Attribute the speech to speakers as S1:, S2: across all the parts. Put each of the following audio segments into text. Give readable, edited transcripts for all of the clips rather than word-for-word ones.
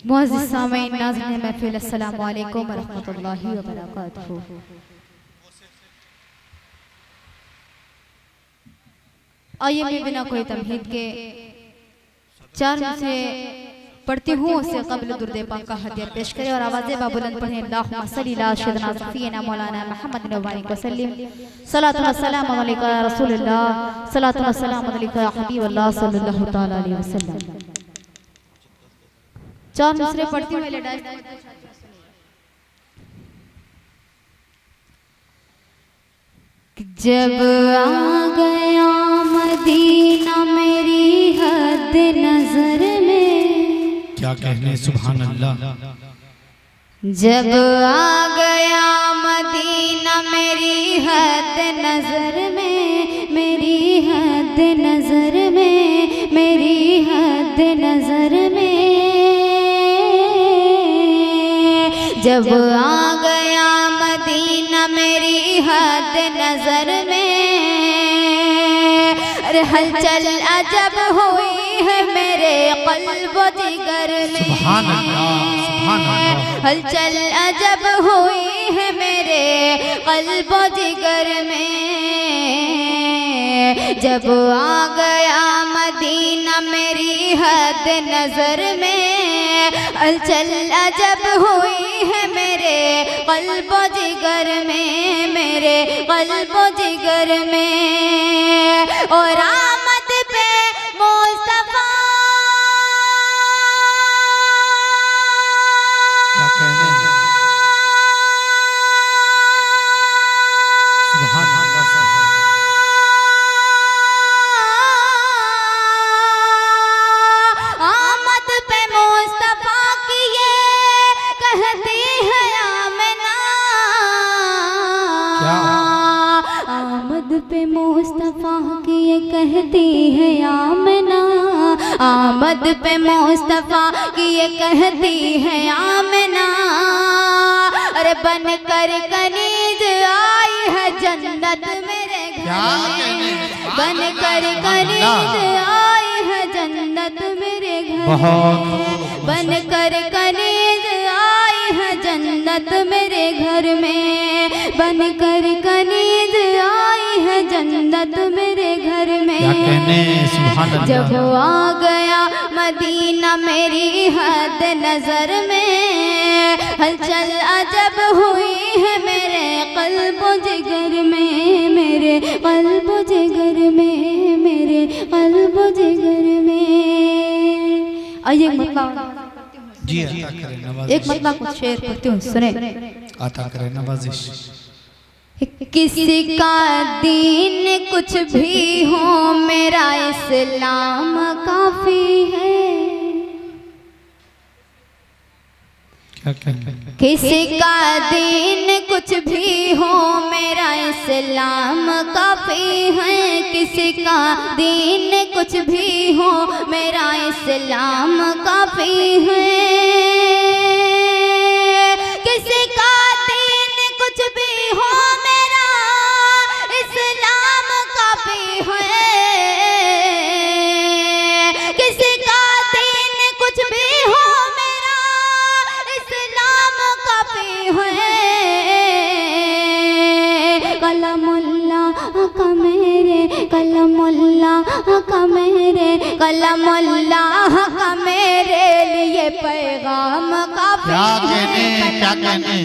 S1: मुअज़्ज़िज़ सामीन नाज़रीन महफ़िल, अस्सलामु अलैकुम व रहमतुल्लाहि व बरकातुहू। आइए मैं बिना कोई तमहीद के चार से पढ़ती हूँ, उससे कबल दुरूद पाक का हदिया पेश करें और आवाज़े बाबुलंद पढ़ें। अल्लाहुम्मा सल्ली अला सय्यिदिना सफ़ीना मौलाना मुहम्मद व बारिक वसल्लिम। सलातु व सलाम अलैका या रसूलल्लाह, सलातु व सलाम अलैका या हबीबल्लाह सल्लल्लाहु तआला अलैहि वसल्लम। चार मिसरे पढ़ती हूँ। जब आ गया मदीना मेरी हद नजर में,
S2: क्या कहने सुभान अल्लाह।
S1: जब आ गया मदीना मेरी हद नजर में, मेरी हद नजर में, मेरी हद नजर में, जब आ गया मदीना मेरी हद नजर में, अरे हलचल अजब हुई है मेरे क़ल्ब व जिगर में।
S2: सुभान अल्लाह, सुभान अल्लाह।
S1: हलचल अजब हुई है मेरे क़ल्ब व जिगर में, जब आ गया मदीना मेरी हद नजर में, हलचल अजब हुई है मेरे क़ल्ब व जिगर में, मेरे क़ल्ब व जिगर में। और आमद पे मुस्तफा,
S2: क्या कहने सुभान अल्लाह।
S1: आमद पे मुस्तफा की ये कहती है आमना,
S2: क्या?
S1: आमद पे मुस्तफा की ये कहती है आमना, आमद पे मुस्तफा की ये कहती है आमना। अरे बन कर कनीज आई है जन्नत मेरे घर में, बन कर कनीज आई है जन्नत मेरे घर में, बन कर कनीज आई है जन्नत मेरे घर में, बन कर कनीज आई है जन्नत मेरे घर में।
S2: क्या कहने सुभान अल्लाह।
S1: जब आ गया मदीना मेरी हद नजर में, हलचल अजब हुई है मेरे क़ल्ब व जिगर में, मेरे क़ल्ब व जिगर में, मेरे क़ल्ब व जिगर में। आइए
S2: जी अता करें नवाजिश।
S1: एक मतलब कुछ शेर पढ़ती हूँ, सुने।
S2: अता करें नवाजिश।
S1: किसी का दीन कुछ भी हो मेरा इस्लाम काफी है,
S2: क्या कहने
S1: किसी का दीन कुछ भी हो मेरा इस्लाम काफी है, किसी का दीन कुछ भी हो मेरा इस्लाम काफी है, किसी का दीन कुछ भी हो मेरा इस्लाम काफी है, किसी का दीन कुछ भी हो मेरा इस्लाम काफी है। कलमुल्लाह का मेरे, कलमुल्लाह का मेरे, कलमुल्लाह का मेरे लिए पैगाम काफी है,
S2: क्या कहने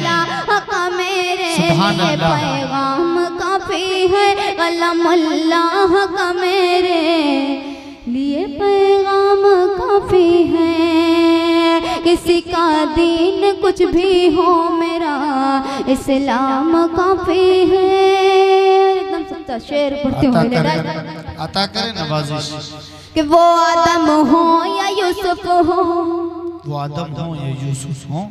S1: का मेरे
S2: सुभान
S1: लिए
S2: अल्लाह।
S1: पैगाम काफी है, कलमुल्लाह का मेरे लिए पैगाम काफी है, किसी का दीन कुछ भी हो मेरा इस्लाम काफी है। एकदम सच्चा शेर पढ़ती हूँ।
S2: अता करें नवाजिश।
S1: कि वो आदम हो या यूसुफ हो,
S2: वो आदम हो या यूसुफ हो,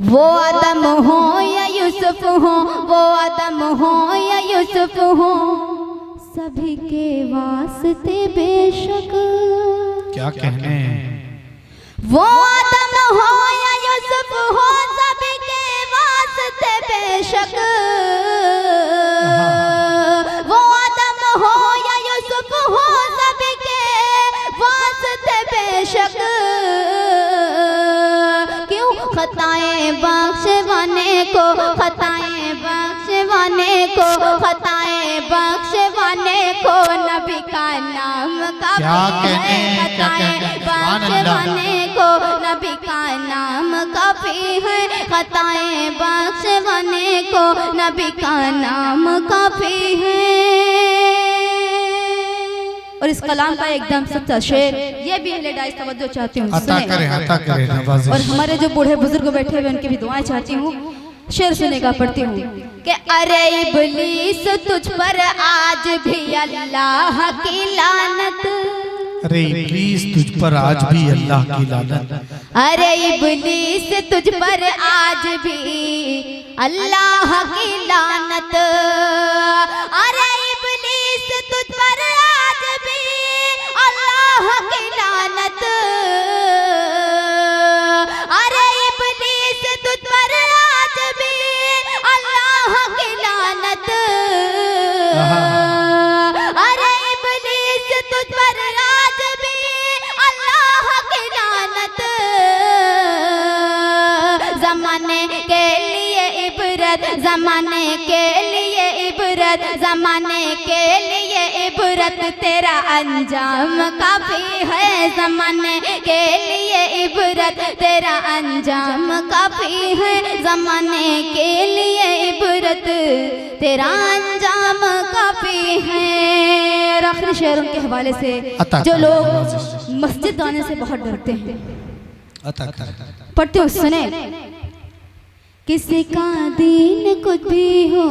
S1: वो आदम हो या यूसुफ हो, वो आदम हो या यूसुफ हो, सभी के वास्ते बेशक।
S2: क्या कहने
S1: वो आदम हो या यूसुफ हो, सभी के वास्ते बेशक, वो आदम हो या यूसुफ हो, सभी के वास्ते बेशक। खताएं बख्शवाने को, खताएं बख्शवाने को नबी का नाम काफी है। खताएं बख्शवाने को नबी का नाम काफी है। खताएं बख्शवाने को नबी का नाम काफी है। और इस कलाम का एकदम सच्चा शेर ये भी अहले डाइस तवज्जो चाहती हूँ,
S2: अता करें नवाजिश।
S1: और हमारे जो बूढ़े बुजुर्ग बैठे हुए उनकी भी दुआएं चाहती हूँ। शेर सुनेगा पढ़ती हूँ कि अरे इब्लीस तुझ पर आज भी अल्लाह की लानत,
S2: अरे इब्लीस तुझ पर आज भी अल्लाह की लानत,
S1: अरे इब्लीस तुझ पर आज भी अल्लाह की लानत, अरे इब्लीस तुझ पर आज भी अल्लाह की लानत, अरे इब्लीस तुझ पर आज भी अल्लाह की लानत, अरे इब्लीस तुझ पर आज भी अल्लाह की लानत। ज़माने के लिए इबरत, ज़माने के लिए इबरत, ज़माने के लिए इबरत तेरा अंजाम काफी है। ज़माने के लिए इबरत तेरा अंजाम काफी है। ज़माने के लिए इबरत तेरा अंजाम काफी है। और आखिरी शेरों के हवाले से जो लोग मस्जिद आने से बहुत डरते हैं, पढ़ते हो सुने। किसी का दीन कुछ भी हो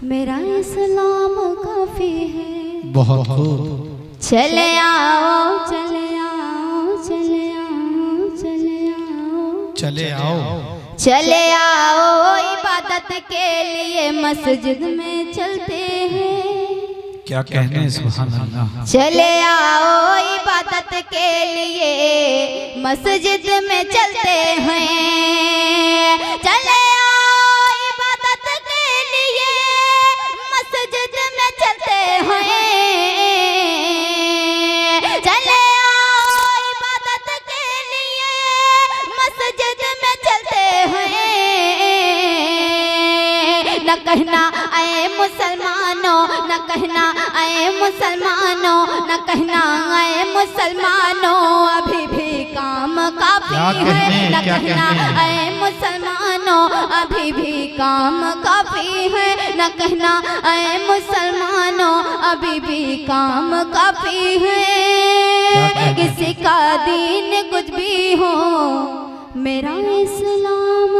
S1: मेरा इस्लाम काफी है।
S2: बहुत खूब।
S1: चले आओ चले आओ चले आओ चले आओ
S2: चले आओ
S1: चले आओ इबादत के लिए मस्जिद में चलते हैं।
S2: क्या कहने सुभान अल्लाह।
S1: चले आओ इबादत के लिए मस्जिद में चलते हैं। चले आओ इबादत के लिए मस्जिद में चलते हैं। चले आओ इबादत के लिए मस्जिद में चलते हैं। न कहना ऐ मुसलमानों, न कहना ऐ मुसलमानों, न कहना ऐ मुसलमानों अभी भी काम काफी है। न कहना ऐ मुसलमानों अभी भी काम काफी है। न कहना ऐ मुसलमानों अभी भी काम काफी है। किसी का दीन कुछ भी हो मेरा इस्लाम